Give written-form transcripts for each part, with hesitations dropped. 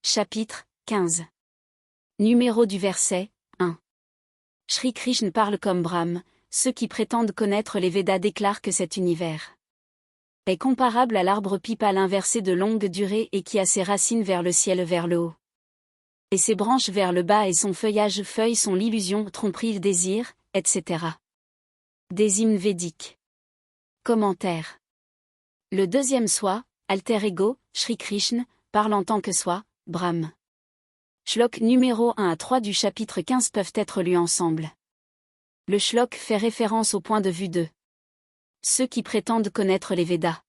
Chapitre 15. Numéro du verset 1. Shri Krishna parle comme Brahm. Ceux qui prétendent connaître les Védas déclarent que cet univers est comparable à l'arbre pipal inversé de longue durée et qui a ses racines vers le ciel vers le haut, et ses branches vers le bas et son feuillage-feuilles sont l'illusion, tromperie, désir, etc. Des hymnes védiques. Commentaire. Le deuxième soi, alter ego, Shri Krishna, parle en tant que soi, Brahm. Shlok numéro 1 à 3 du chapitre 15 peuvent être lus ensemble. Le shlok fait référence au point de vue de ceux qui prétendent connaître les Védas.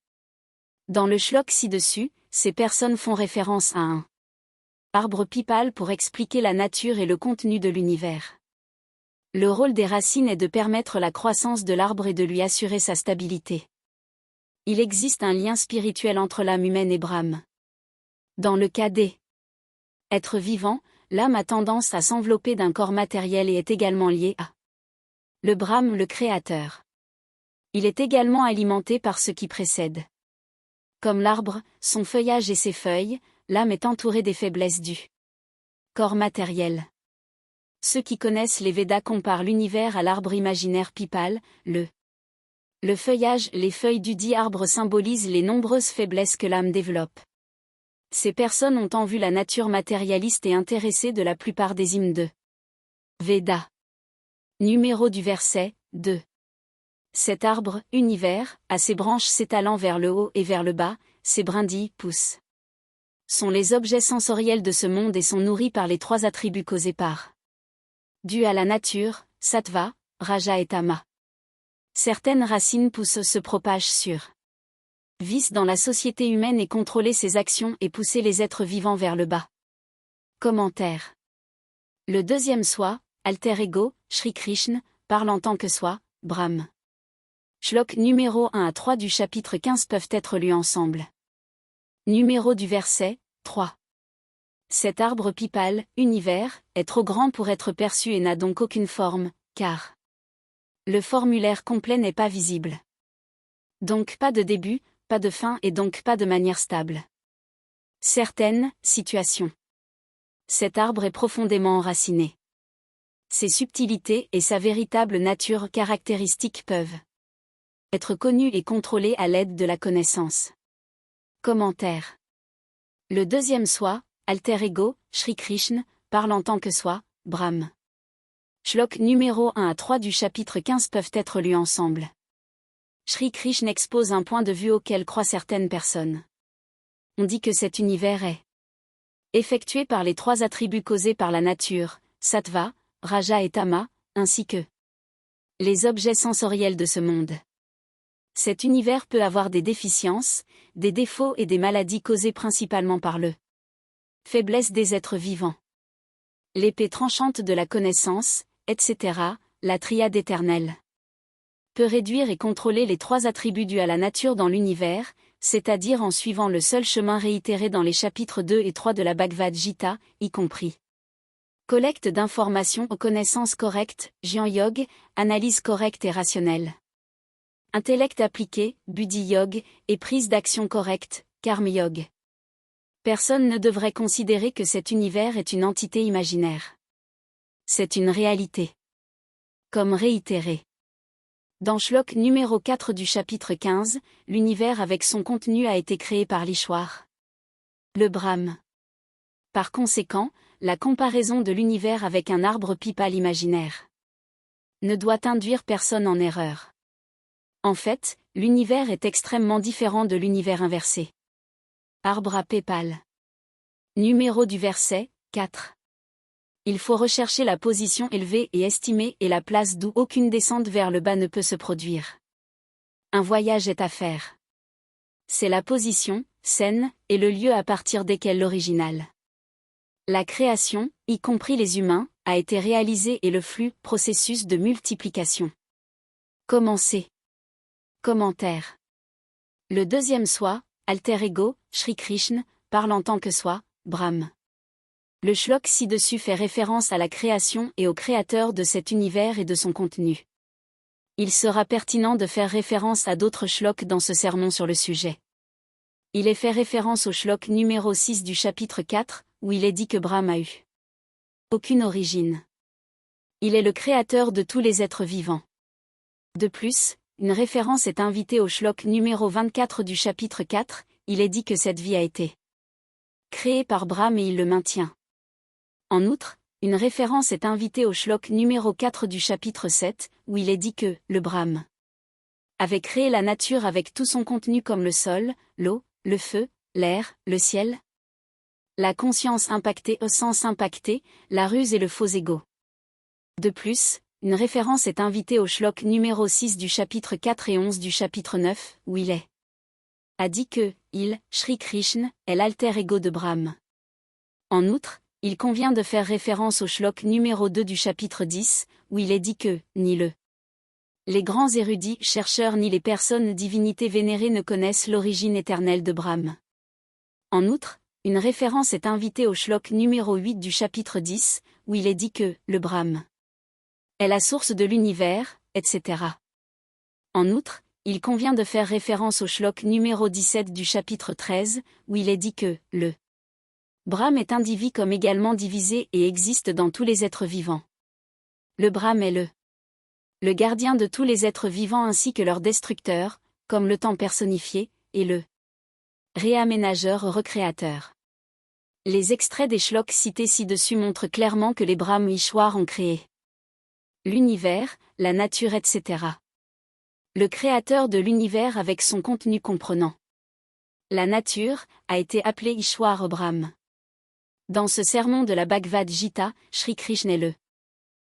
Dans le shlok ci-dessus, ces personnes font référence à un arbre pipal pour expliquer la nature et le contenu de l'univers. Le rôle des racines est de permettre la croissance de l'arbre et de lui assurer sa stabilité. Il existe un lien spirituel entre l'âme humaine et Brahm. Dans le cas des êtres vivants, l'âme a tendance à s'envelopper d'un corps matériel et est également liée à le Brahm, le Créateur. Il est également alimenté par ce qui précède. Comme l'arbre, son feuillage et ses feuilles, l'âme est entourée des faiblesses du corps matériel. Ceux qui connaissent les Védas comparent l'univers à l'arbre imaginaire pipal, le feuillage, les feuilles dudit arbre symbolisent les nombreuses faiblesses que l'âme développe. Ces personnes ont en vue la nature matérialiste et intéressée de la plupart des hymnes de Védas. Numéro du verset 2. Cet arbre, univers, a ses branches s'étalant vers le haut et vers le bas, ses brindilles, poussent. Sont les objets sensoriels de ce monde et sont nourris par les trois attributs causés par dû à la nature, sattva, raja et tama. Certaines racines poussent se propagent sur vice dans la société humaine et contrôler ses actions et pousser les êtres vivants vers le bas. Commentaire. Le deuxième soi, alter ego, Shri Krishna, parle en tant que soi, Brahm. Shlok numéro 1 à 3 du chapitre 15 peuvent être lus ensemble. Numéro du verset 3. Cet arbre pipal, univers, est trop grand pour être perçu et n'a donc aucune forme, car le formulaire complet n'est pas visible. Donc pas de début, pas de fin et donc pas de manière stable. Certaines situations. Cet arbre est profondément enraciné. Ses subtilités et sa véritable nature caractéristique peuvent être connues et contrôlées à l'aide de la connaissance. Commentaire. Le deuxième soi, alter ego, Shri Krishna, parle en tant que soi, Brahm. Shlok numéro 1 à 3 du chapitre 15 peuvent être lus ensemble. Shri Krishna expose un point de vue auquel croient certaines personnes. On dit que cet univers est effectué par les trois attributs causés par la nature, sattva, raja et tama, ainsi que les objets sensoriels de ce monde. Cet univers peut avoir des déficiences, des défauts et des maladies causées principalement par le faiblesse des êtres vivants. L'épée tranchante de la connaissance, etc., la triade éternelle, peut réduire et contrôler les trois attributs dus à la nature dans l'univers, c'est-à-dire en suivant le seul chemin réitéré dans les chapitres 2 et 3 de la Bhagavad Gita, y compris collecte d'informations aux connaissances correctes, Jnana Yoga, analyse correcte et rationnelle. Intellect appliqué, Buddhi Yoga, et prise d'action correcte, Karma Yoga. Personne ne devrait considérer que cet univers est une entité imaginaire. C'est une réalité. Comme réitéré. Dans Shlok numéro 4 du chapitre 15, l'univers avec son contenu a été créé par l'Ishwar, le Brahm. Par conséquent, la comparaison de l'univers avec un arbre pipal imaginaire ne doit induire personne en erreur. En fait, l'univers est extrêmement différent de l'univers inversé. Arbre à pipal. Numéro du verset 4. Il faut rechercher la position élevée et estimer et la place d'où aucune descente vers le bas ne peut se produire. Un voyage est à faire. C'est la position, scène, et le lieu à partir desquels l'original. La création, y compris les humains, a été réalisée et le flux, processus de multiplication. Commencer. Commentaire. Le deuxième soi, alter ego, Shri Krishna, parle en tant que soi, Brahm. Le shlok ci-dessus fait référence à la création et au créateur de cet univers et de son contenu. Il sera pertinent de faire référence à d'autres shloks dans ce sermon sur le sujet. Il est fait référence au shlok numéro 6 du chapitre 4, où il est dit que Brahm a eu aucune origine. Il est le créateur de tous les êtres vivants. De plus, une référence est invitée au shlok numéro 24 du chapitre 4, il est dit que cette vie a été créée par Brahm et il le maintient. En outre, une référence est invitée au shlok numéro 4 du chapitre 7, où il est dit que le Brahm avait créé la nature avec tout son contenu comme le sol, l'eau, le feu, l'air, le ciel, la conscience impactée au sens impacté, la ruse et le faux ego. De plus, une référence est invitée au shlok numéro 6 du chapitre 4 et 11 du chapitre 9, où il a dit que, il, Shri Krishna, est l'alter ego de Brahm. En outre, il convient de faire référence au shlok numéro 2 du chapitre 10, où il est dit que, ni les grands érudits, chercheurs ni les personnes divinités vénérées ne connaissent l'origine éternelle de Brahm. En outre, une référence est invitée au shlok numéro 8 du chapitre 10, où il est dit que, le Brahm est la source de l'univers, etc. En outre, il convient de faire référence au shlok numéro 17 du chapitre 13, où il est dit que, le Brahm est indivis comme également divisé et existe dans tous les êtres vivants. Le Brahm est le gardien de tous les êtres vivants ainsi que leur destructeur, comme le temps personnifié, et le réaménageur recréateur. Les extraits des shloks cités ci-dessus montrent clairement que les Brahm Ishwar ont créé l'univers, la nature etc. Le créateur de l'univers avec son contenu comprenant la nature, a été appelé Ishwar Brahm. Dans ce sermon de la Bhagavad Gita, Shri Krishna est le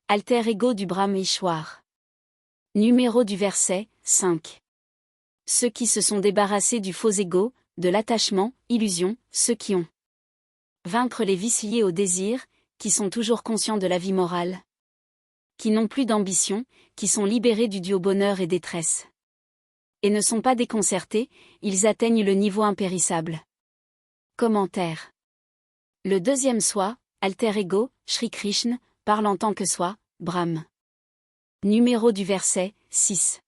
alter ego du Brahm Ishwar. Numéro du verset, 5. Ceux qui se sont débarrassés du faux ego, de l'attachement, illusion, ceux qui ont vaincre les vices liés au désir, qui sont toujours conscients de la vie morale, qui n'ont plus d'ambition, qui sont libérés du dû au bonheur et détresse, et ne sont pas déconcertés, ils atteignent le niveau impérissable. Commentaire. Le deuxième soi, alter ego, Shri Krishna, parle en tant que soi, Brahm. Numéro du verset, 6.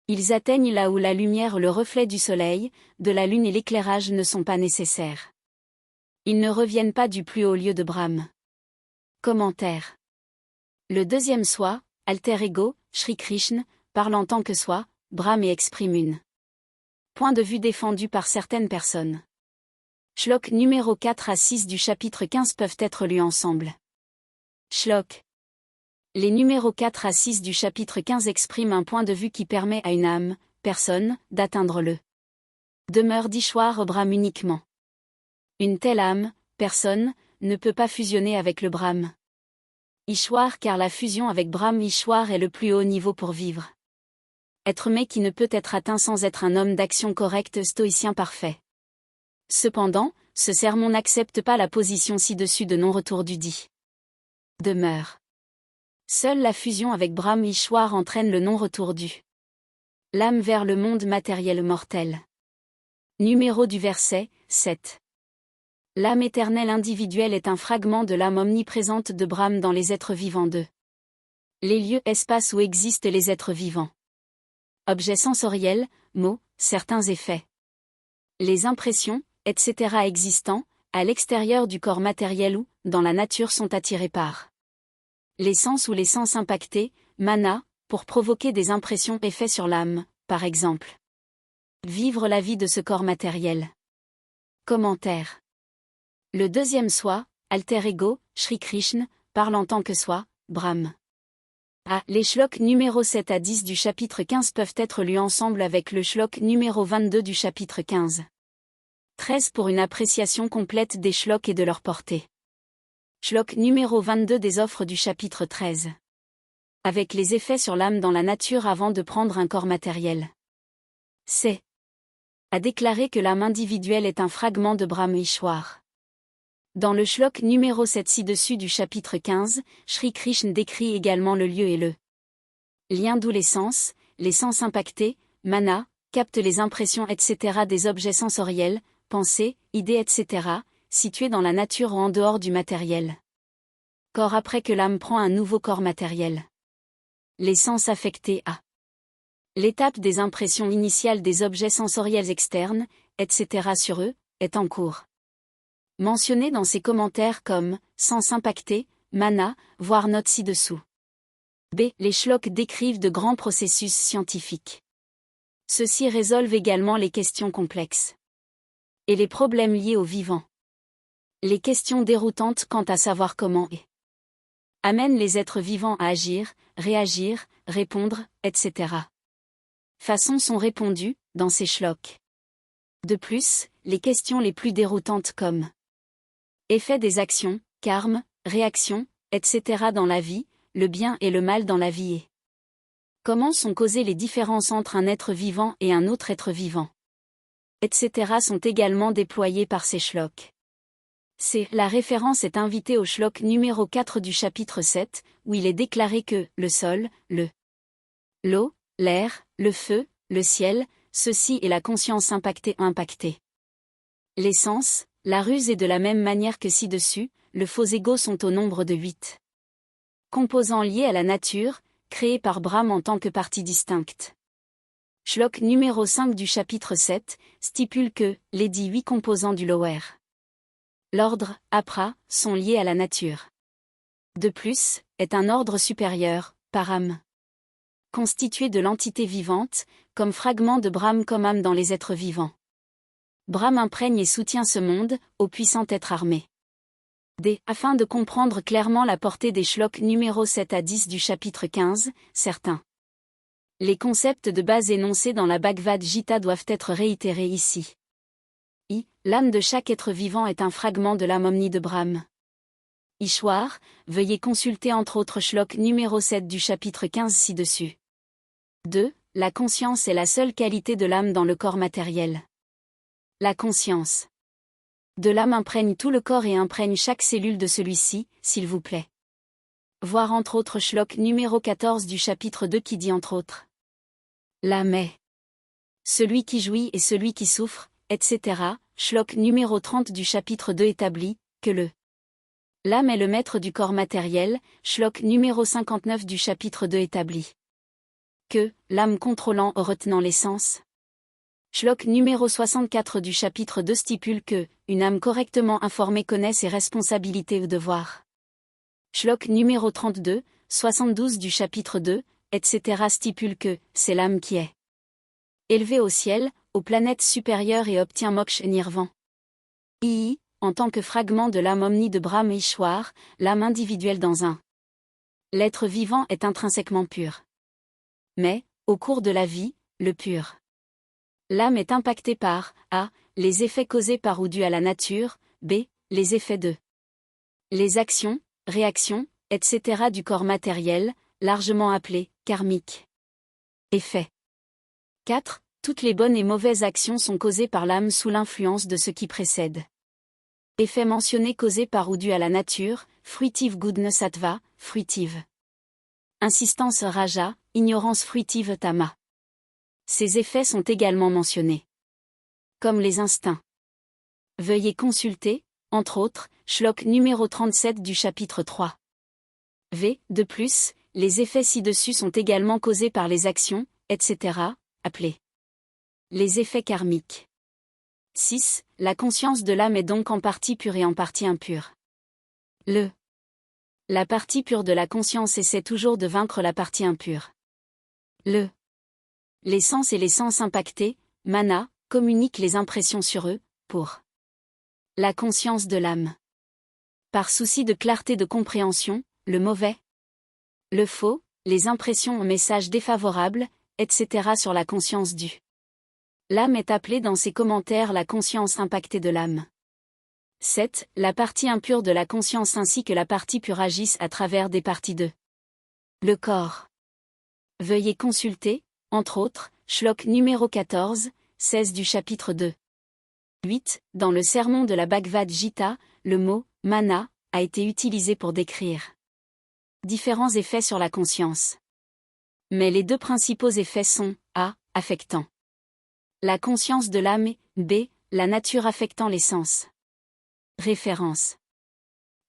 Ils atteignent là où la lumière, le reflet du soleil, de la lune et l'éclairage ne sont pas nécessaires. Ils ne reviennent pas du plus haut lieu de Brahm. Commentaire. Le deuxième soi, alter ego, Shri Krishna, parle en tant que soi, Brahm et exprime une point de vue défendu par certaines personnes. Shlok numéro 4 à 6 du chapitre 15 peuvent être lus ensemble. Shlok. Les numéros 4 à 6 du chapitre 15 expriment un point de vue qui permet à une âme, personne, d'atteindre le demeure d'Ishwar Brahm uniquement. Une telle âme, personne, ne peut pas fusionner avec le Brahm Ishwar car la fusion avec Brahm Ishwar est le plus haut niveau pour vivre. Être mais qui ne peut être atteint sans être un homme d'action correcte stoïcien parfait. Cependant, ce sermon n'accepte pas la position ci-dessus de non-retour du dit demeure. Seule la fusion avec Brahm Ishwar entraîne le non-retour du l'âme vers le monde matériel mortel. Numéro du verset, 7. L'âme éternelle individuelle est un fragment de l'âme omniprésente de Brahm dans les êtres vivants les lieux espaces où existent les êtres vivants. Objets sensoriels, mots, certains effets. Les impressions, etc. existants, à l'extérieur du corps matériel ou, dans la nature sont attirés par les sens ou les sens impactés, mana, pour provoquer des impressions effets sur l'âme, par exemple. Vivre la vie de ce corps matériel. Commentaire. Le deuxième soi, alter ego, Shri Krishna, parle en tant que soi, Brahm. Les shloks numéro 7 à 10 du chapitre 15 peuvent être lus ensemble avec le shlok numéro 22 du chapitre 15. 13 pour une appréciation complète des shloks et de leur portée. Shlok numéro 22 des offres du chapitre 13. Avec les effets sur l'âme dans la nature avant de prendre un corps matériel. C'est à déclarer que l'âme individuelle est un fragment de Brahm Ishwar. Dans le shlok numéro 7 ci-dessus du chapitre 15, Shri Krishna décrit également le lieu et le lien d'où les sens impactés, mana, captent les impressions etc. des objets sensoriels, pensées, idées etc., situés dans la nature ou en dehors du matériel. Corps après que l'âme prend un nouveau corps matériel. Les sens affectés à l'étape des impressions initiales des objets sensoriels externes, etc. sur eux, est en cours. Mentionné dans ses commentaires comme « sens impacté »,« mana », voire note ci-dessous. B. Les shloks décrivent de grands processus scientifiques. Ceux-ci résolvent également les questions complexes. Et les problèmes liés au vivant. Les questions déroutantes quant à savoir comment et amènent les êtres vivants à agir, réagir, répondre, etc. Façons sont répondues, dans ces shloks. De plus, les questions les plus déroutantes comme effet des actions, karma, réaction, etc. dans la vie, le bien et le mal dans la vie et comment sont causées les différences entre un être vivant et un autre être vivant, etc. sont également déployées par ces shloks. La référence est invitée au shlok numéro 4 du chapitre 7, où il est déclaré que le sol, l'eau, l'air, le feu, le ciel, ceci est la conscience impactée. Les sens, la ruse et de la même manière que ci-dessus, le faux ego sont au nombre de 8 composants liés à la nature, créés par Brahm en tant que partie distincte. Shlok numéro 5 du chapitre 7 stipule que les 18 composants du lower l'ordre, apra, sont liés à la nature. De plus, est un ordre supérieur, param, constitué de l'entité vivante, comme fragment de Brahm comme âme dans les êtres vivants. Brahm imprègne et soutient ce monde, au puissant être armé. Afin de comprendre clairement la portée des shloks numéro 7 à 10 du chapitre 15, certains les concepts de base énoncés dans la Bhagavad Gita doivent être réitérés ici. L'âme de chaque être vivant est un fragment de l'âme omni de Brahm. Ishwar, veuillez consulter entre autres shlok numéro 7 du chapitre 15 ci-dessus. 2. La conscience est la seule qualité de l'âme dans le corps matériel. La conscience de l'âme imprègne tout le corps et imprègne chaque cellule de celui-ci, s'il vous plaît. Voir entre autres shlok numéro 14 du chapitre 2 qui dit entre autres. L'âme est celui qui jouit et celui qui souffre, etc. Shlok numéro 30 du chapitre 2 établit que l'âme est le maître du corps matériel, shlok numéro 59 du chapitre 2 établit que l'âme contrôlant ou retenant les sens. Shlok numéro 64 du chapitre 2 stipule que une âme correctement informée connaît ses responsabilités ou devoirs. Shlok numéro 32, 72 du chapitre 2, etc. stipule que c'est l'âme qui est élevée au ciel, aux planètes supérieures et obtient moksha et nirvan. En tant que fragment de l'âme omni de Brahm et Ishwar, l'âme individuelle dans l'être vivant est intrinsèquement pur. Mais, au cours de la vie, le pur l'âme est impactée par a. Les effets causés par ou dus à la nature, b. Les effets de les actions, réactions, etc. du corps matériel, largement appelés karmiques. Effets. 4. Toutes les bonnes et mauvaises actions sont causées par l'âme sous l'influence de ce qui précède. Effets mentionnés causés par ou dus à la nature, fruitive goodness sattva, fruitive insistance raja, ignorance fruitive tama. Ces effets sont également mentionnés. Comme les instincts. Veuillez consulter, entre autres, shlok numéro 37 du chapitre 3. De plus, les effets ci-dessus sont également causés par les actions, etc., appelés les effets karmiques. 6. La conscience de l'âme est donc en partie pure et en partie impure. La partie pure de la conscience essaie toujours de vaincre la partie impure. Les sens et les sens impactés, mana, communiquent les impressions sur eux, pour la conscience de l'âme. Par souci de clarté de compréhension, le mauvais, le faux, les impressions aux messages défavorables, etc. sur la conscience du l'âme est appelée dans ses commentaires la conscience impactée de l'âme. 7. La partie impure de la conscience ainsi que la partie pure agissent à travers des parties de le corps. Veuillez consulter, entre autres, shlok numéro 14, 16 du chapitre 2. 8. Dans le sermon de la Bhagavad Gita, le mot « mana » a été utilisé pour décrire différents effets sur la conscience. Mais les deux principaux effets sont a. Affectant la conscience de l'âme et b. La nature affectant les sens. Référence.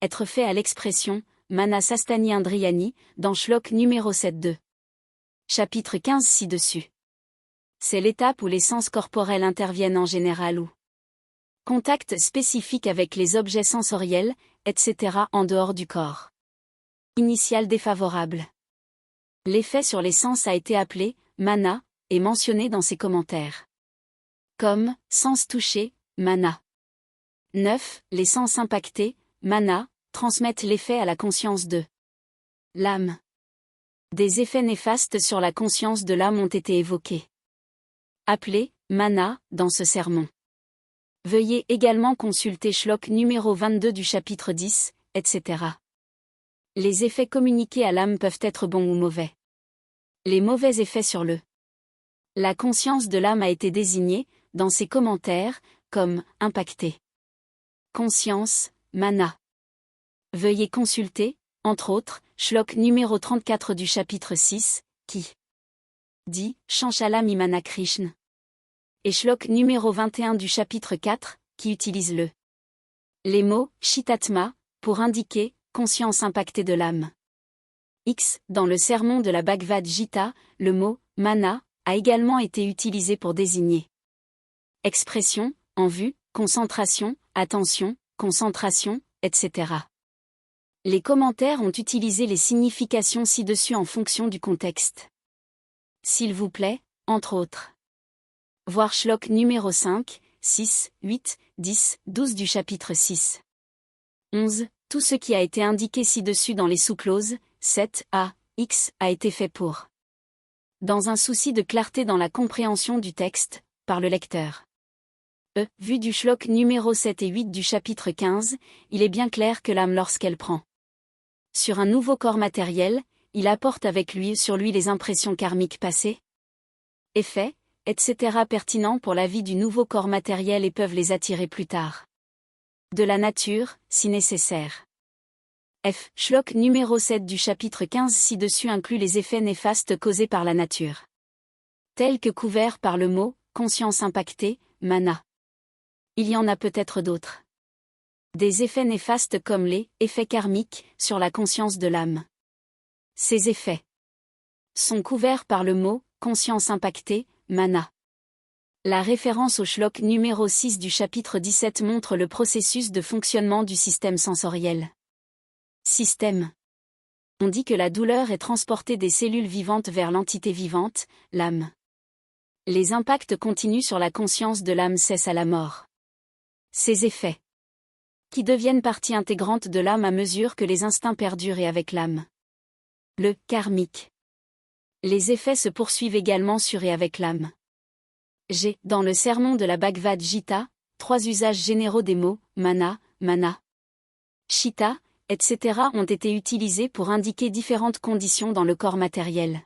Être fait à l'expression « mana sastani indriyani » dans shlok numéro 7.2. Chapitre 15 ci-dessus. C'est l'étape où les sens corporels interviennent en général ou Contact spécifique avec les objets sensoriels, etc. en dehors du corps. Initial défavorable. L'effet sur les sens a été appelé mana et mentionné dans ses commentaires. Comme sens touché, mana. 9. Les sens impactés, mana, transmettent l'effet à la conscience de l'âme. Des effets néfastes sur la conscience de l'âme ont été évoqués. Appelés mana dans ce sermon. Veuillez également consulter Shlok numéro 22 du chapitre 10, etc. Les effets communiqués à l'âme peuvent être bons ou mauvais. Les mauvais effets sur la conscience de l'âme a été désignée, dans ses commentaires, comme impactée. Conscience, mana. Veuillez consulter, entre autres, Shlok numéro 34 du chapitre 6, qui dit Shanshalam Imana Krishna. Et Shlok numéro 21 du chapitre 4, qui utilise les mots Shitatma pour indiquer conscience impactée de l'âme. X. Dans le sermon de la Bhagavad Gita, le mot mana a également été utilisé pour désigner expression, en vue, concentration, attention, concentration, etc. Les commentaires ont utilisé les significations ci-dessus en fonction du contexte. S'il vous plaît, entre autres. Voir Shlok numéro 5, 6, 8, 10, 12 du chapitre 6. 11. Tout ce qui a été indiqué ci-dessus dans les sous-clauses, 7 a, x, a été fait pour. Dans un souci de clarté dans la compréhension du texte, par le lecteur. Vu du Shlok numéro 7 et 8 du chapitre 15, il est bien clair que l'âme lorsqu'elle prend sur un nouveau corps matériel, il apporte avec lui sur lui les impressions karmiques passées, effets, etc. pertinents pour la vie du nouveau corps matériel et peuvent les attirer plus tard. De la nature, si nécessaire. F. Shlok numéro 7 du chapitre 15 ci-dessus inclut les effets néfastes causés par la nature. Tels que couverts par le mot « conscience impactée », mana. Il y en a peut-être d'autres. Des effets néfastes comme les « effets karmiques » sur la conscience de l'âme. Ces effets sont couverts par le mot « conscience impactée », mana. La référence au Shlok numéro 6 du chapitre 17 montre le processus de fonctionnement du système sensoriel. Système. On dit que la douleur est transportée des cellules vivantes vers l'entité vivante, l'âme. Les impacts continus sur la conscience de l'âme cessent à la mort. Ces effets, qui deviennent partie intégrante de l'âme à mesure que les instincts perdurent et avec l'âme. Le karmique. Les effets se poursuivent également sur et avec l'âme. G. Dans le sermon de la Bhagavad Gita, 3 usages généraux des mots mana, mana, shita, etc. ont été utilisés pour indiquer différentes conditions dans le corps matériel.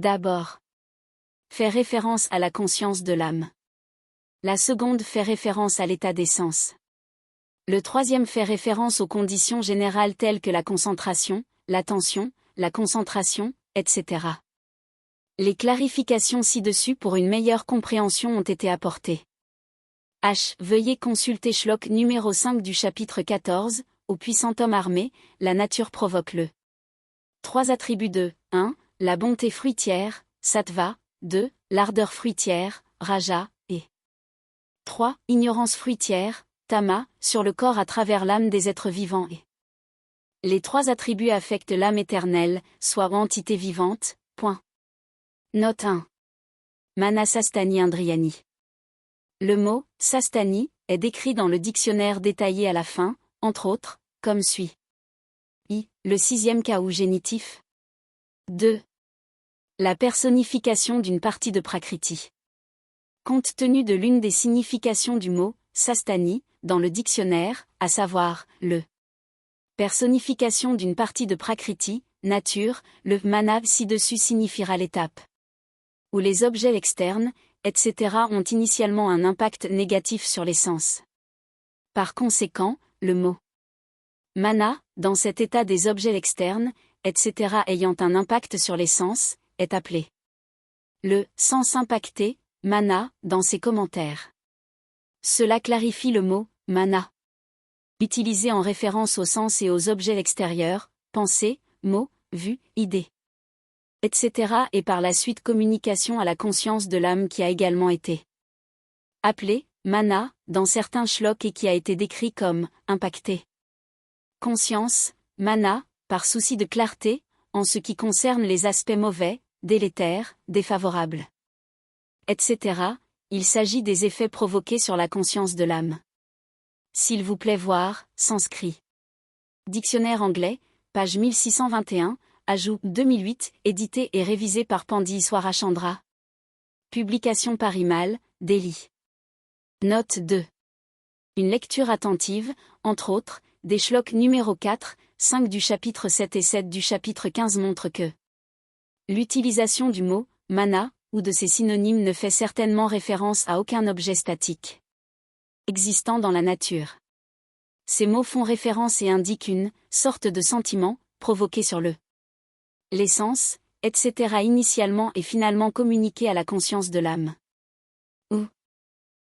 D'abord, fait référence à la conscience de l'âme. La seconde fait référence à l'état des sens. Le troisième fait référence aux conditions générales telles que la concentration, l'attention, la concentration, etc. Les clarifications ci-dessus pour une meilleure compréhension ont été apportées. H. Veuillez consulter Shlok numéro 5 du chapitre 14, au puissant homme armé, la nature provoque le 3 attributs de 1. La bonté fruitière, sattva, 2. L'ardeur fruitière, raja, et 3. Ignorance fruitière, tama, sur le corps à travers l'âme des êtres vivants et les 3 attributs affectent l'âme éternelle, soit entité vivante. Point. Note 1. Manasastani Indriyani. Le mot « sastani » est décrit dans le dictionnaire détaillé à la fin, entre autres, comme suit. I. Le 6e cas ou génitif. 2. La personnification d'une partie de Prakriti. Compte tenu de l'une des significations du mot « sastani » dans le dictionnaire, à savoir, le personnification d'une partie de Prakriti, nature, le mana ci-dessus signifiera l'étape où les objets externes, etc. ont initialement un impact négatif sur les sens. Par conséquent, le mot mana, dans cet état des objets externes, etc. ayant un impact sur les sens, est appelé le sens impacté, mana, dans ses commentaires. Cela clarifie le mot mana, utilisé en référence aux sens et aux objets extérieurs, pensée, mot, vue, idée, etc. et par la suite communication à la conscience de l'âme qui a également été appelée mana, dans certains shloks et qui a été décrit comme « impacté ». Conscience, mana, par souci de clarté, en ce qui concerne les aspects mauvais, délétères, défavorables, etc. Il s'agit des effets provoqués sur la conscience de l'âme. S'il vous plaît voir, Sanskrit. Dictionnaire anglais, page 1621, ajout 2008, édité et révisé par Pandit Swarachandra. Publication Parimal, Delhi. Note 2. Une lecture attentive, entre autres, des shloks numéro 4, 5 du chapitre 7 et 7 du chapitre 15 montre que l'utilisation du mot « mana » ou de ses synonymes ne fait certainement référence à aucun objet statique existant dans la nature. Ces mots font référence et indiquent une sorte de sentiment provoqué sur l'essence, etc. initialement et finalement communiqué à la conscience de l'âme. Ou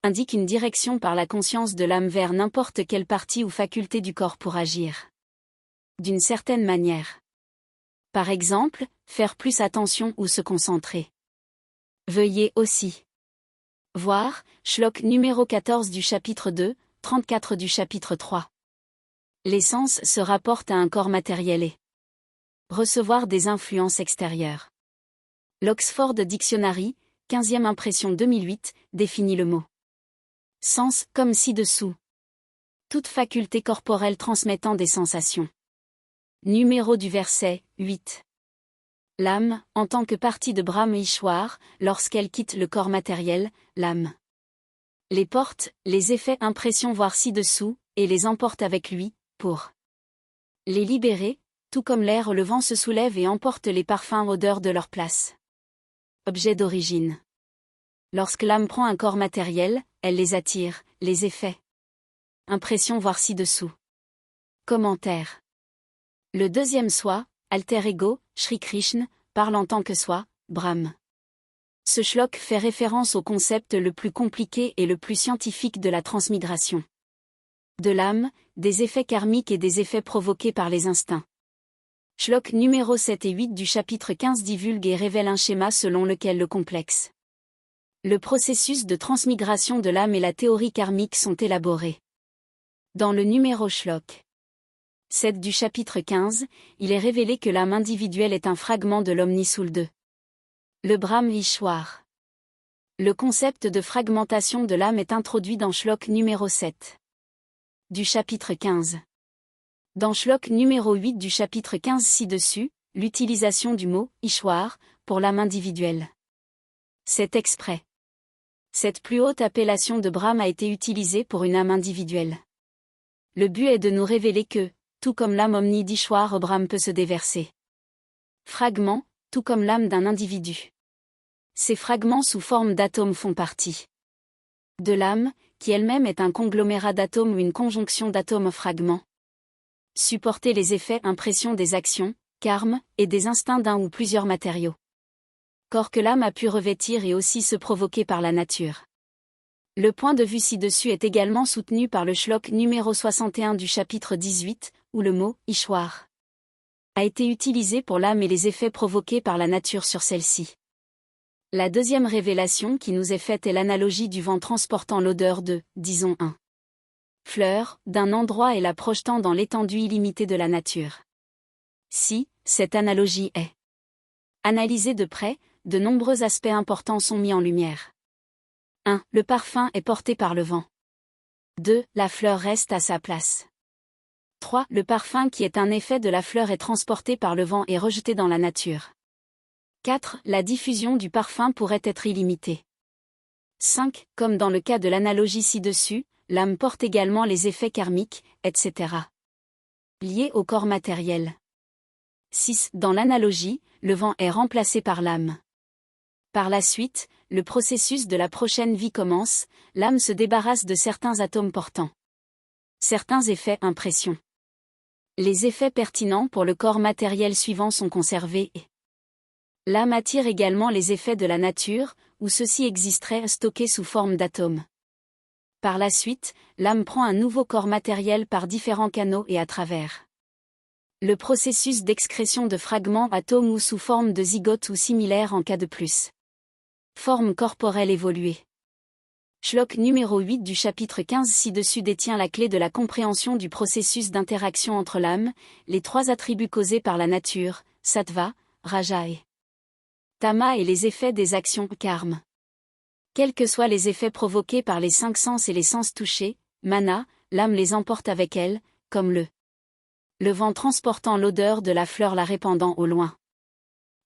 indique une direction par la conscience de l'âme vers n'importe quelle partie ou faculté du corps pour agir d'une certaine manière. Par exemple, faire plus attention ou se concentrer. Veuillez aussi voir Shlok numéro 14 du chapitre 2, 34 du chapitre 3. L'essence se rapporte à un corps matériel et recevoir des influences extérieures. L'Oxford Dictionary, 15e impression 2008, définit le mot sens comme ci-dessous. Toute faculté corporelle transmettant des sensations. Numéro du verset, 8. L'âme, en tant que partie de Brahma Ishwar, lorsqu'elle quitte le corps matériel, l'âme les porte, les effets impressions voire ci-dessous, et les emporte avec lui, pour les libérer, tout comme l'air ou le vent se soulève et emporte les parfums odeurs de leur place. Objet d'origine. Lorsque l'âme prend un corps matériel, elle les attire, les effets impressions voire ci-dessous. Commentaire. Le deuxième soi, alter ego, Shri Krishna, parle en tant que soi, Brahm. Ce shlok fait référence au concept le plus compliqué et le plus scientifique de la transmigration de l'âme, des effets karmiques et des effets provoqués par les instincts. Shlok numéro 7 et 8 du chapitre 15 divulgue et révèle un schéma selon lequel le processus de transmigration de l'âme et la théorie karmique sont élaborés. Dans le numéro Shlok 7 du chapitre 15, il est révélé que l'âme individuelle est un fragment de l'Omni-Soul 2. Le Brahm Ishwar. Le concept de fragmentation de l'âme est introduit dans Shlok numéro 7 du chapitre 15. Dans Shlok numéro 8 du chapitre 15 ci-dessus, l'utilisation du mot Ishwar pour l'âme individuelle. C'est exprès. Cette plus haute appellation de Brahm a été utilisée pour une âme individuelle. Le but est de nous révéler que, tout comme l'âme omni d'Ishwar, Brahm peut se déverser. Fragments, tout comme l'âme d'un individu. Ces fragments sous forme d'atomes font partie de l'âme, qui elle-même est un conglomérat d'atomes ou une conjonction d'atomes-fragments. Supporter les effets impressions des actions, karmes, et des instincts d'un ou plusieurs matériaux. Corps que l'âme a pu revêtir et aussi se provoquer par la nature. Le point de vue ci-dessus est également soutenu par le Shlok numéro 61 du chapitre 18, où le mot « Ishwar » a été utilisé pour l'âme et les effets provoqués par la nature sur celle-ci. La deuxième révélation qui nous est faite est l'analogie du vent transportant l'odeur de, disons fleur, d'un endroit et la projetant dans l'étendue illimitée de la nature. Si, cette analogie est analysée de près, de nombreux aspects importants sont mis en lumière. 1. Le parfum est porté par le vent. 2. La fleur reste à sa place. 3. Le parfum qui est un effet de la fleur est transporté par le vent et rejeté dans la nature. 4. La diffusion du parfum pourrait être illimitée. 5. Comme dans le cas de l'analogie ci-dessus, l'âme porte également les effets karmiques, etc. liés au corps matériel. 6. Dans l'analogie, le vent est remplacé par l'âme. Par la suite, le processus de la prochaine vie commence, l'âme se débarrasse de certains atomes portants certains effets impressions. Les effets pertinents pour le corps matériel suivant sont conservés et l'âme attire également les effets de la nature, où ceux-ci existeraient stockés sous forme d'atomes. Par la suite, l'âme prend un nouveau corps matériel par différents canaux et à travers le processus d'excrétion de fragments atomes ou sous forme de zygote ou similaire en cas de plus. Forme corporelle évoluée. Shlok numéro 8 du chapitre 15 ci-dessus détient la clé de la compréhension du processus d'interaction entre l'âme, les trois attributs causés par la nature, sattva, raja et tama et les effets des actions karma. Quels que soient les effets provoqués par les cinq sens et les sens touchés, mana, l'âme les emporte avec elle, comme le vent transportant l'odeur de la fleur la répandant au loin.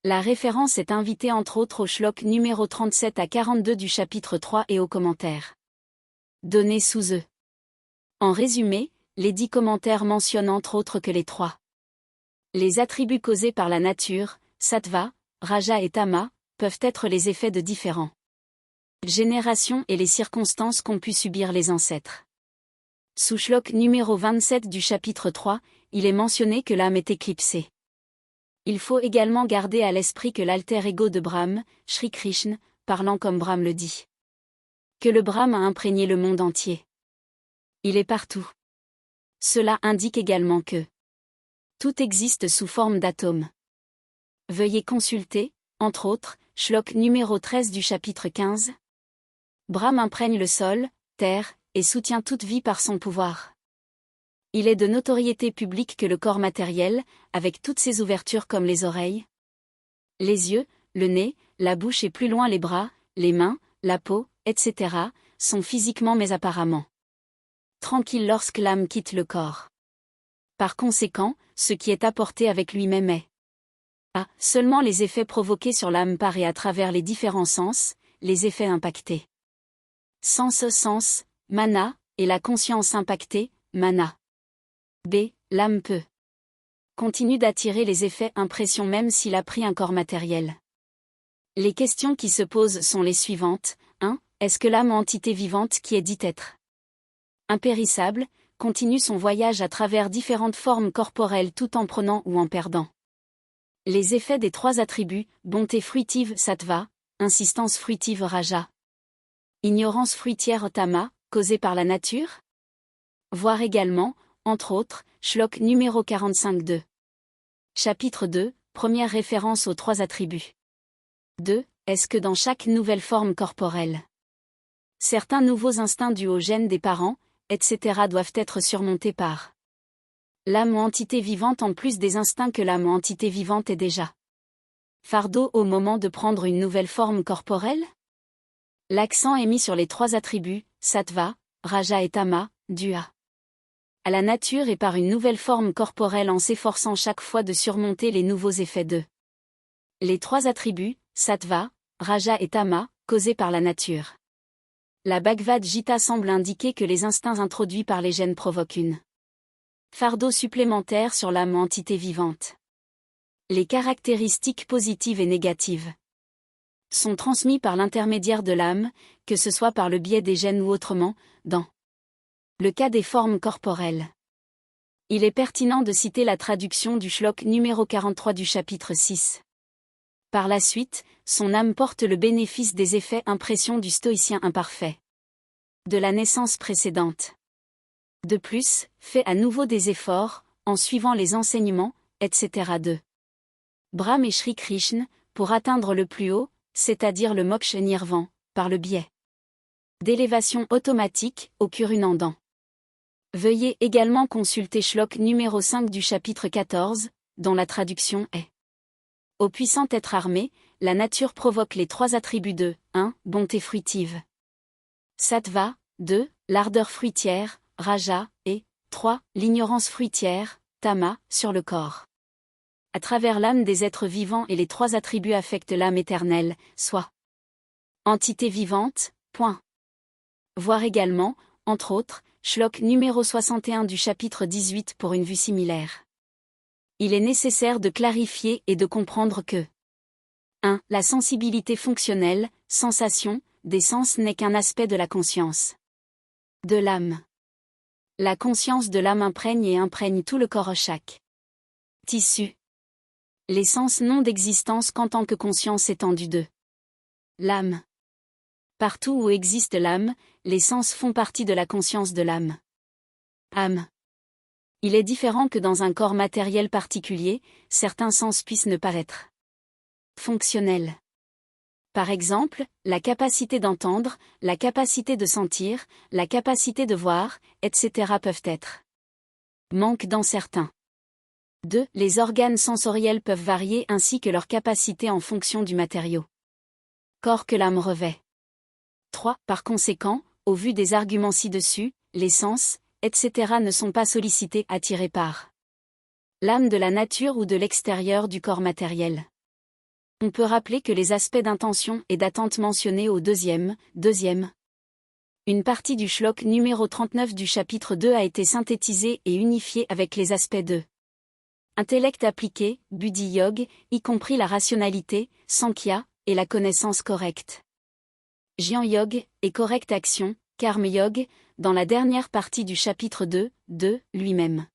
La référence est invitée entre autres au shlok numéro 37 à 42 du chapitre 3 et aux commentaires donnés sous eux. En résumé, les 10 commentaires mentionnent entre autres que les trois les attributs causés par la nature, sattva, raja et tama, peuvent être les effets de différents générations et les circonstances qu'ont pu subir les ancêtres. Sous shlok numéro 27 du chapitre 3, il est mentionné que l'âme est éclipsée. Il faut également garder à l'esprit que l'alter ego de Brahm, Shri Krishna, parlant comme Brahm le dit, que le Brahm a imprégné le monde entier. Il est partout. Cela indique également que tout existe sous forme d'atomes. Veuillez consulter, entre autres, shlok numéro 13 du chapitre 15. Brahm imprègne le sol, terre, et soutient toute vie par son pouvoir. Il est de notoriété publique que le corps matériel, avec toutes ses ouvertures comme les oreilles, les yeux, le nez, la bouche et plus loin les bras, les mains, la peau, etc., sont physiquement mais apparemment tranquilles lorsque l'âme quitte le corps. Par conséquent, ce qui est apporté avec lui-même est seulement les effets provoqués sur l'âme par et à travers les différents sens, les effets impactés. Sens, mana, et la conscience impactée, mana. B. L'âme peut continue d'attirer les effets impressions même s'il a pris un corps matériel. Les questions qui se posent sont les suivantes. 1. Est-ce que l'âme entité vivante qui est dite être impérissable, continue son voyage à travers différentes formes corporelles tout en prenant ou en perdant les effets des trois attributs, bonté fruitive sattva, insistance fruitive raja, ignorance fruitière tama, causée par la nature? Voir également, entre autres, shlok numéro 45-2. Chapitre 2, première référence aux trois attributs. 2. Est-ce que dans chaque nouvelle forme corporelle, certains nouveaux instincts dus aux gènes des parents, etc. doivent être surmontés par l'âme ou entité vivante en plus des instincts que l'âme ou entité vivante est déjà fardeau au moment de prendre une nouvelle forme corporelle? L'accent est mis sur les trois attributs, sattva, raja et tama, dus à la nature et par une nouvelle forme corporelle en s'efforçant chaque fois de surmonter les nouveaux effets de les trois attributs, sattva, raja et tama, causés par la nature. La Bhagavad Gita semble indiquer que les instincts introduits par les gènes provoquent une fardeau supplémentaire sur l'âme entité vivante. Les caractéristiques positives et négatives sont transmis par l'intermédiaire de l'âme, que ce soit par le biais des gènes ou autrement, dans le cas des formes corporelles. Il est pertinent de citer la traduction du shlok numéro 43 du chapitre 6. Par la suite, son âme porte le bénéfice des effets impressions du stoïcien imparfait de la naissance précédente. De plus, fait à nouveau des efforts, en suivant les enseignements, etc. de Brahm et Shri Krishna, pour atteindre le plus haut, c'est-à-dire le moksha nirvan, par le biais d'élévation automatique, au Kurunandan. Veuillez également consulter shlok numéro 5 du chapitre 14, dont la traduction est: Au puissant être armé, la nature provoque les trois attributs de 1. Bonté fruitive. Sattva, 2. L'ardeur fruitière, raja, et 3. L'ignorance fruitière, tama, sur le corps. À travers l'âme des êtres vivants et les trois attributs affectent l'âme éternelle, soit entité vivante, point. Voir également, entre autres, shlok numéro 61 du chapitre 18 pour une vue similaire. Il est nécessaire de clarifier et de comprendre que 1. La sensibilité fonctionnelle, sensation, des sens n'est qu'un aspect de la conscience de l'âme. La conscience de l'âme imprègne tout le corps chaque tissu. Les sens n'ont d'existence qu'en tant que conscience étendue de l'âme. Partout où existe l'âme, les sens font partie de la conscience de l'âme. Âme. Il est différent que dans un corps matériel particulier, certains sens puissent ne pas être fonctionnels. Par exemple, la capacité d'entendre, la capacité de sentir, la capacité de voir, etc. peuvent être manque dans certains. 2. Les organes sensoriels peuvent varier ainsi que leur capacité en fonction du matériau. Corps que l'âme revêt. 3. Par conséquent, au vu des arguments ci-dessus, les sens, etc. ne sont pas sollicités, attirés par l'âme de la nature ou de l'extérieur du corps matériel. On peut rappeler que les aspects d'intention et d'attente mentionnés au deuxième. Une partie du shlok numéro 39 du chapitre 2 a été synthétisée et unifiée avec les aspects de intellect appliqué, buddhi yog, y compris la rationalité, sankhya, et la connaissance correcte. Jnana Yog, et correcte action, Karma Yog, dans la dernière partie du chapitre 2, lui-même.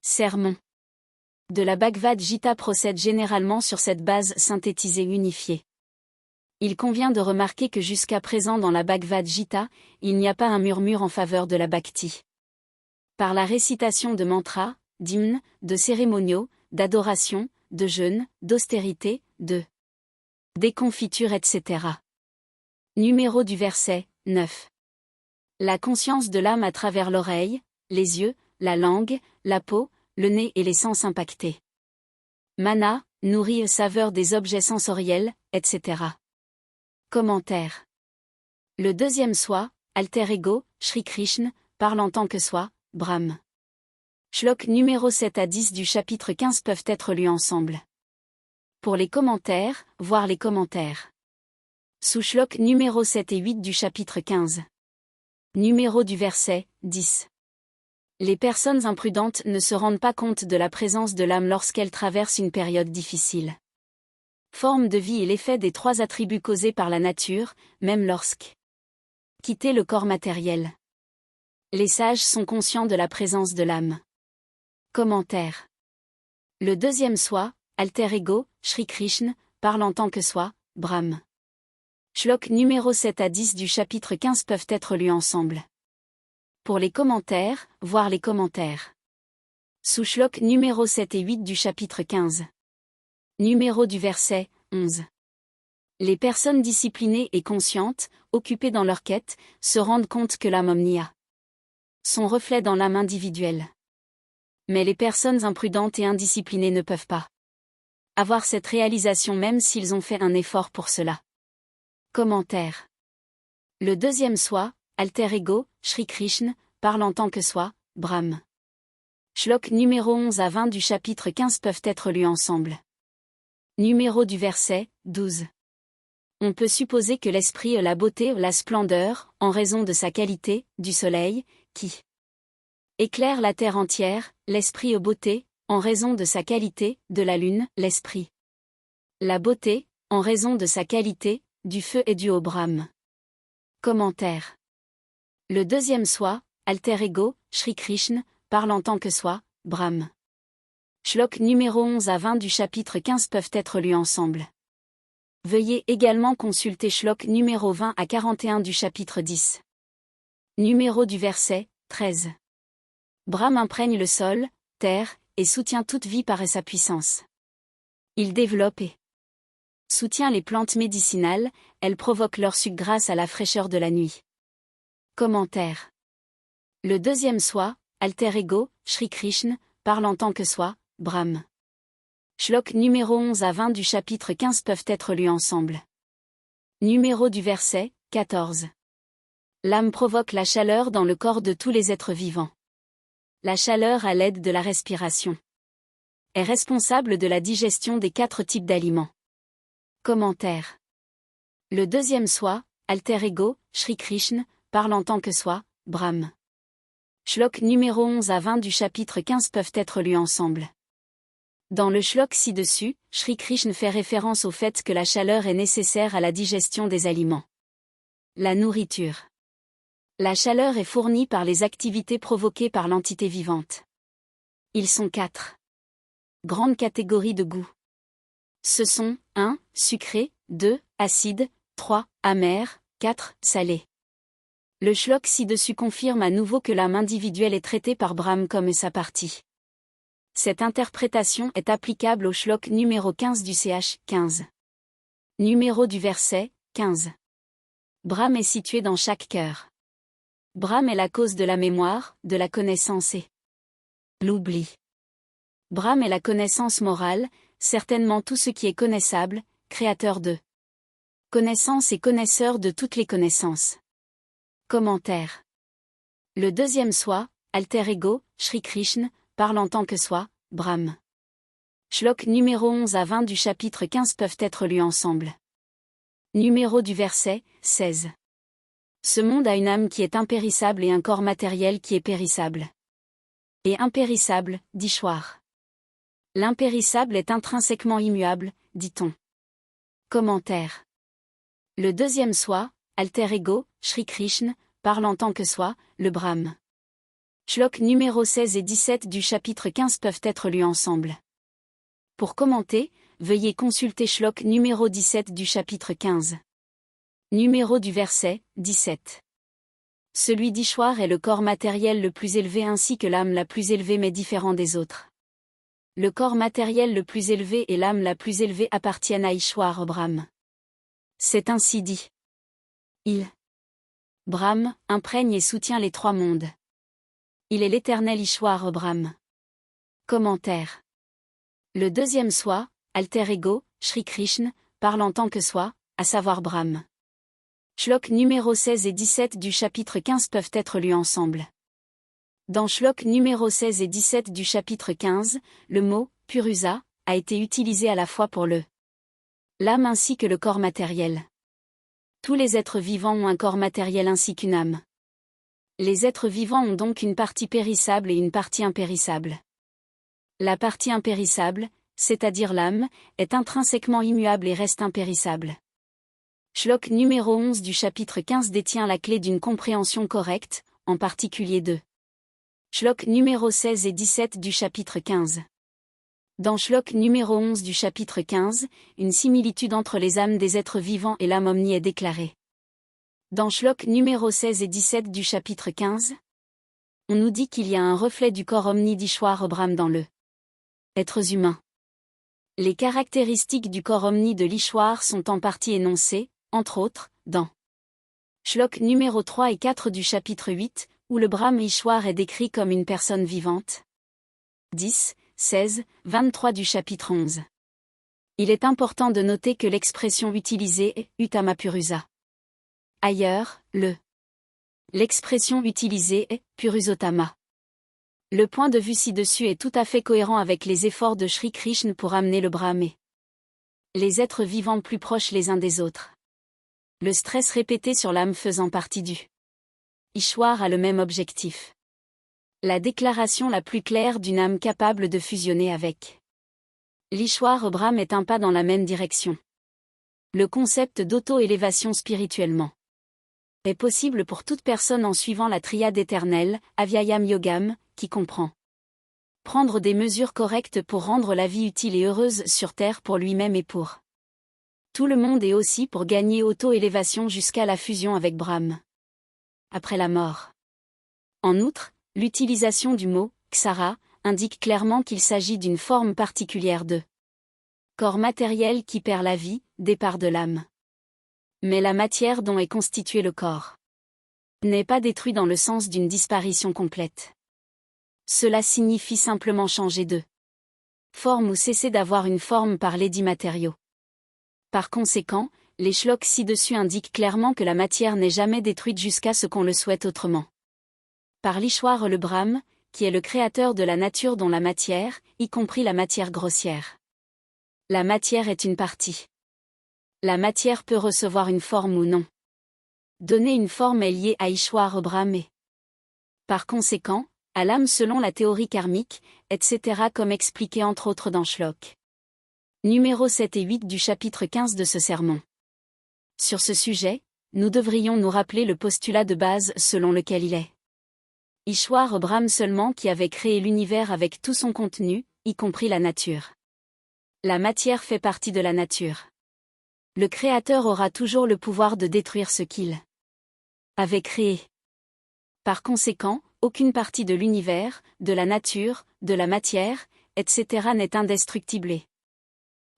Sermon de la Bhagavad Gita procède généralement sur cette base synthétisée unifiée. Il convient de remarquer que jusqu'à présent dans la Bhagavad Gita, il n'y a pas un murmure en faveur de la bhakti. Par la récitation de mantras, d'hymnes, de cérémoniaux, d'adoration, de jeûnes, d'austérité, de déconfiture, etc. Numéro du verset, 9. La conscience de l'âme à travers l'oreille, les yeux, la langue, la peau, le nez et les sens impactés. Mana, nourrit saveur des objets sensoriels, etc. Commentaire. Le deuxième soi, alter ego, Shri Krishna, parle en tant que soi, Brahm. Shlok numéro 7 à 10 du chapitre 15 peuvent être lus ensemble. Pour les commentaires, voir les commentaires. Sous Shlok numéro 7 et 8 du chapitre 15. Numéro du verset, 10. Les personnes imprudentes ne se rendent pas compte de la présence de l'âme lorsqu'elle traverse une période difficile. Forme de vie et l'effet des 3 attributs causés par la nature, même lorsque quitter le corps matériel. Les sages sont conscients de la présence de l'âme. Commentaire. Le deuxième soi, alter ego, Shri Krishna, parle en tant que soi, Brahm. Shlok numéro 7 à 10 du chapitre 15 peuvent être lus ensemble. Pour les commentaires, voir les commentaires. Sous Shlok numéro 7 et 8 du chapitre 15. Numéro du verset, 11. Les personnes disciplinées et conscientes, occupées dans leur quête, se rendent compte que l'âme omni a son reflet dans l'âme individuelle. Mais les personnes imprudentes et indisciplinées ne peuvent pas avoir cette réalisation même s'ils ont fait un effort pour cela. Commentaire. Le deuxième soi, alter ego, Shri Krishna, parle en tant que soi, Brahm. Shlok numéro 11 à 20 du chapitre 15 peuvent être lus ensemble. Numéro du verset, 12. On peut supposer que l'esprit a la beauté ou la splendeur, en raison de sa qualité, du soleil, qui éclaire la terre entière, l'esprit a beauté, en raison de sa qualité, de la lune, l'esprit. La beauté, en raison de sa qualité, du feu et du haut Brahm. Commentaire. Le deuxième soi, alter ego, Shri Krishna, parle en tant que soi, Brahm. Shlok numéro 11 à 20 du chapitre 15 peuvent être lus ensemble. Veuillez également consulter Shlok numéro 20 à 41 du chapitre 10. Numéro du verset, 13. Brahm imprègne le sol, terre, et soutient toute vie par sa puissance. Il développe et soutient les plantes médicinales, elles provoquent leur suc grâce à la fraîcheur de la nuit. Commentaire. Le deuxième soi, alter ego, Shri Krishna, parle en tant que soi, Brahm. Shlok numéro 11 à 20 du chapitre 15 peuvent être lus ensemble. Numéro du verset, 14. L'âme provoque la chaleur dans le corps de tous les êtres vivants. La chaleur à l'aide de la respiration est responsable de la digestion des 4 types d'aliments. Commentaire. Le deuxième soi, alter ego, Shri Krishna, parle en tant que soi, Brahm. Shlok numéro 11 à 20 du chapitre 15 peuvent être lus ensemble. Dans le shlok ci-dessus, Shri Krishna fait référence au fait que la chaleur est nécessaire à la digestion des aliments. La nourriture. La chaleur est fournie par les activités provoquées par l'entité vivante. Ils sont 4 grandes catégories de goût. Ce sont 1. Sucré, 2. Acide, 3. Amer, 4. Salé. Le shlok ci-dessus confirme à nouveau que l'âme individuelle est traitée par Brahm comme sa partie. Cette interprétation est applicable au shlok numéro 15 du ch. 15. Numéro du verset, 15. Brahm est situé dans chaque cœur. Brahm est la cause de la mémoire, de la connaissance et l'oubli. Brahm est la connaissance morale, certainement tout ce qui est connaissable, créateur de connaissance et connaisseur de toutes les connaissances. Commentaire. Le deuxième soi, alter ego, Shri Krishna, parle en tant que soi, Brahm. Shlok numéro 11 à 20 du chapitre 15 peuvent être lus ensemble. Numéro du verset, 16. Ce monde a une âme qui est impérissable et un corps matériel qui est périssable. Et impérissable, dit Ishwar. L'impérissable est intrinsèquement immuable, dit-on. Commentaire. Le deuxième soi, alter ego, Shri Krishna, parle en tant que soi, le Brahm. Shlok numéro 16 et 17 du chapitre 15 peuvent être lus ensemble. Pour commenter, veuillez consulter Shlok numéro 17 du chapitre 15. Numéro du verset, 17. Celui d'Ishwar est le corps matériel le plus élevé ainsi que l'âme la plus élevée mais différent des autres. Le corps matériel le plus élevé et l'âme la plus élevée appartiennent à Ishwar Brahm. C'est ainsi dit. Il, Brahm, imprègne et soutient les trois mondes. Il est l'éternel Ishwar Brahm. Commentaire. Le deuxième soi, alter ego, Shri Krishna, parle en tant que soi, à savoir Brahm. Shlok numéro 16 et 17 du chapitre 15 peuvent être lus ensemble. Dans Shlok numéro 16 et 17 du chapitre 15, le mot « purusa » a été utilisé à la fois pour l'âme ainsi que le corps matériel. Tous les êtres vivants ont un corps matériel ainsi qu'une âme. Les êtres vivants ont donc une partie périssable et une partie impérissable. La partie impérissable, c'est-à-dire l'âme, est intrinsèquement immuable et reste impérissable. Shlok numéro 11 du chapitre 15 détient la clé d'une compréhension correcte, en particulier de Shlok numéro 16 et 17 du chapitre 15. Dans Shlok numéro 11 du chapitre 15, une similitude entre les âmes des êtres vivants et l'âme omni est déclarée. Dans Shlok numéro 16 et 17 du chapitre 15, on nous dit qu'il y a un reflet du corps omni d'Ishwar Brahm dans le êtres humains. Les caractéristiques du corps omni de l'Ishwar sont en partie énoncées, entre autres, dans Shlok numéro 3 et 4 du chapitre 8, où le Brahm Ishwar est décrit comme une personne vivante. 10, 16, 23 du chapitre 11. Il est important de noter que l'expression utilisée est Uttama Purusa. Ailleurs, l'expression utilisée est Purusottama. Le point de vue ci-dessus est tout à fait cohérent avec les efforts de Shri Krishna pour amener le Brahm et les êtres vivants plus proches les uns des autres. Le stress répété sur l'âme faisant partie du Ishwar a le même objectif. La déclaration la plus claire d'une âme capable de fusionner avec l'Ishwar Brahm est un pas dans la même direction. Le concept d'auto-élévation spirituellement est possible pour toute personne en suivant la triade éternelle, Avyayam Yogam, qui comprend prendre des mesures correctes pour rendre la vie utile et heureuse sur terre pour lui-même et pour tout le monde et aussi pour gagner auto-élévation jusqu'à la fusion avec Brahm après la mort. En outre, l'utilisation du mot « ksara » indique clairement qu'il s'agit d'une forme particulière de corps matériel qui perd la vie, départ de l'âme. Mais la matière dont est constitué le corps n'est pas détruit dans le sens d'une disparition complète. Cela signifie simplement changer de forme ou cesser d'avoir une forme par l'édit matériaux. Par conséquent, les shloks ci-dessus indiquent clairement que la matière n'est jamais détruite jusqu'à ce qu'on le souhaite autrement. Par l'Ishwar le Brahm, qui est le créateur de la nature dont la matière, y compris la matière grossière. La matière est une partie. La matière peut recevoir une forme ou non. Donner une forme est lié à Ishwar Brahm et, par conséquent, à l'âme selon la théorie karmique, etc. comme expliqué entre autres dans Shlok numéro 7 et 8 du chapitre 15 de ce sermon. Sur ce sujet, nous devrions nous rappeler le postulat de base selon lequel il est Ishwar Brahm seulement qui avait créé l'univers avec tout son contenu, y compris la nature. La matière fait partie de la nature. Le Créateur aura toujours le pouvoir de détruire ce qu'il avait créé. Par conséquent, aucune partie de l'univers, de la nature, de la matière, etc. n'est indestructible et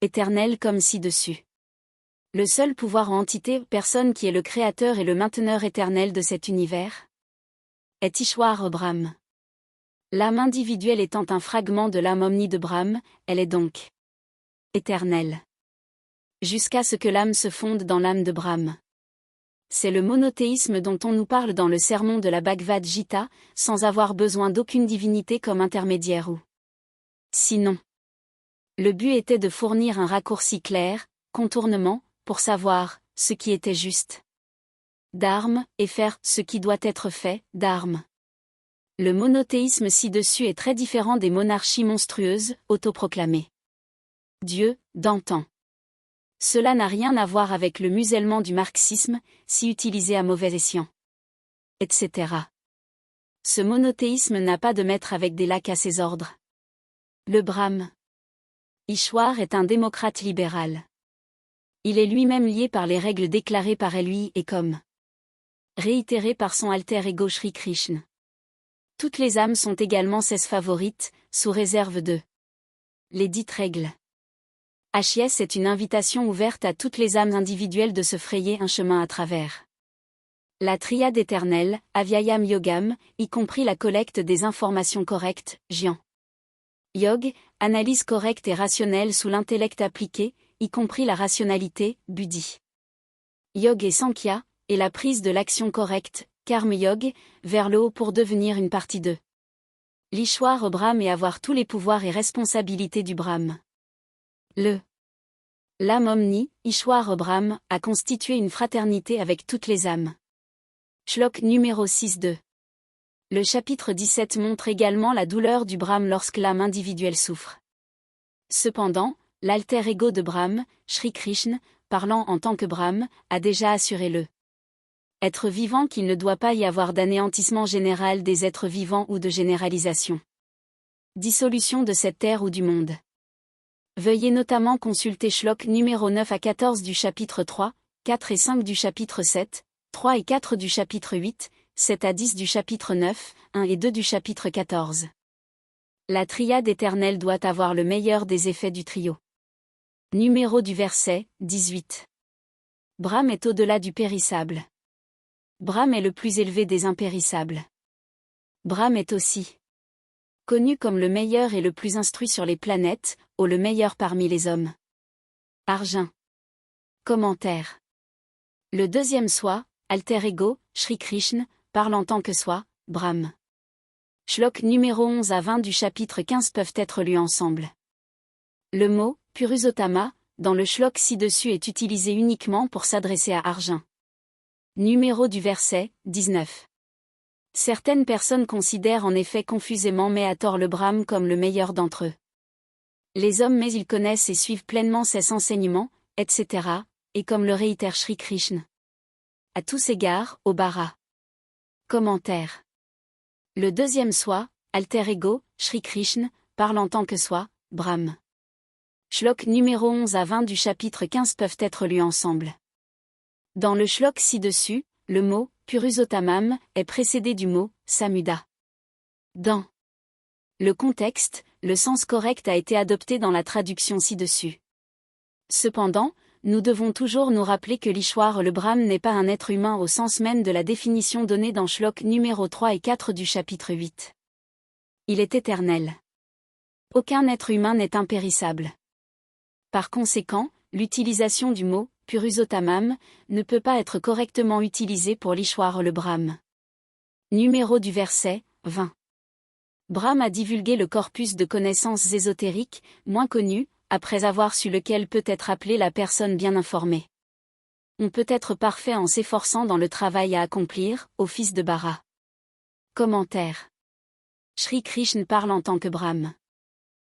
éternelle comme ci-dessus. Le seul pouvoir en entité personne qui est le créateur et le mainteneur éternel de cet univers est Ishwar Brahm. L'âme individuelle étant un fragment de l'âme omni de Brahm, elle est donc éternelle. Jusqu'à ce que l'âme se fonde dans l'âme de Brahm. C'est le monothéisme dont on nous parle dans le sermon de la Bhagavad Gita, sans avoir besoin d'aucune divinité comme intermédiaire ou. Sinon. Le but était de fournir un raccourci clair, contournement, pour savoir ce qui était juste. Dharma, et faire ce qui doit être fait, dharma. Le monothéisme ci-dessus est très différent des monarchies monstrueuses, autoproclamées. Dieu, d'antan. Cela n'a rien à voir avec le musellement du marxisme, si utilisé à mauvais escient. Etc. Ce monothéisme n'a pas de maître avec des lacs à ses ordres. Le Brahm. Ishwar est un démocrate libéral. Il est lui-même lié par les règles déclarées par lui et comme réitérées par son alter ego Shri Krishna. Toutes les âmes sont également ses favorites, sous réserve de les dites règles. HIS est une invitation ouverte à toutes les âmes individuelles de se frayer un chemin à travers la triade éternelle, Avyayam Yogam, y compris la collecte des informations correctes, Jnana. Yog, analyse correcte et rationnelle sous l'intellect appliqué, y compris la rationalité, Buddhi. Yog et Sankhya, et la prise de l'action correcte, Karma Yog, vers le haut pour devenir une partie de l'Ishwar Brahm et avoir tous les pouvoirs et responsabilités du Brahm. L'âme omni, Ishwar Brahm, a constitué une fraternité avec toutes les âmes. Shlok numéro 6-2. Le chapitre 17 montre également la douleur du Brahm lorsque l'âme individuelle souffre. Cependant, l'alter ego de Brahm, Shri Krishna, parlant en tant que Brahm, a déjà assuré le être vivant qu'il ne doit pas y avoir d'anéantissement général des êtres vivants ou de généralisation. Dissolution de cette terre ou du monde. Veuillez notamment consulter Shlok numéro 9 à 14 du chapitre 3, 4 et 5 du chapitre 7, 3 et 4 du chapitre 8, 7 à 10 du chapitre 9, 1 et 2 du chapitre 14. La triade éternelle doit avoir le meilleur des effets du trio. Numéro du verset, 18. Brahm est au-delà du périssable. Brahm est le plus élevé des impérissables. Brahm est aussi connu comme le meilleur et le plus instruit sur les planètes, ou le meilleur parmi les hommes. Arjun. Commentaire. Le deuxième soi, alter ego, Shri Krishna, parle en tant que soi, Brahm. Shlok numéro 11 à 20 du chapitre 15 peuvent être lus ensemble. Le mot, Purusottama, dans le shlok ci-dessus est utilisé uniquement pour s'adresser à Arjun. Numéro du verset, 19. Certaines personnes considèrent en effet confusément mais à tort le Brahm comme le meilleur d'entre eux. Les hommes mais ils connaissent et suivent pleinement ses enseignements, etc., et comme le réitère Shri Krishna. À tous égards, au bara. Commentaire. Le deuxième soi, alter ego, Shri Krishna, parle en tant que soi, Brahm. Shlok numéro 11 à 20 du chapitre 15 peuvent être lus ensemble. Dans le shlok ci-dessus, le mot Purusottamam est précédé du mot Samuda. Dans le contexte, le sens correct a été adopté dans la traduction ci-dessus. Cependant, nous devons toujours nous rappeler que l'Ishwar le Brahm n'est pas un être humain au sens même de la définition donnée dans Shlok numéro 3 et 4 du chapitre 8. Il est éternel. Aucun être humain n'est impérissable. Par conséquent, l'utilisation du mot Purusottamam ne peut pas être correctement utilisée pour l'Ishwar le Brahm. Numéro du verset, 20. Brahm a divulgué le corpus de connaissances ésotériques, moins connu, après avoir su lequel peut être appelé la personne bien informée. On peut être parfait en s'efforçant dans le travail à accomplir, au fils de Bara. Commentaire. Shri Krishna parle en tant que Brahm.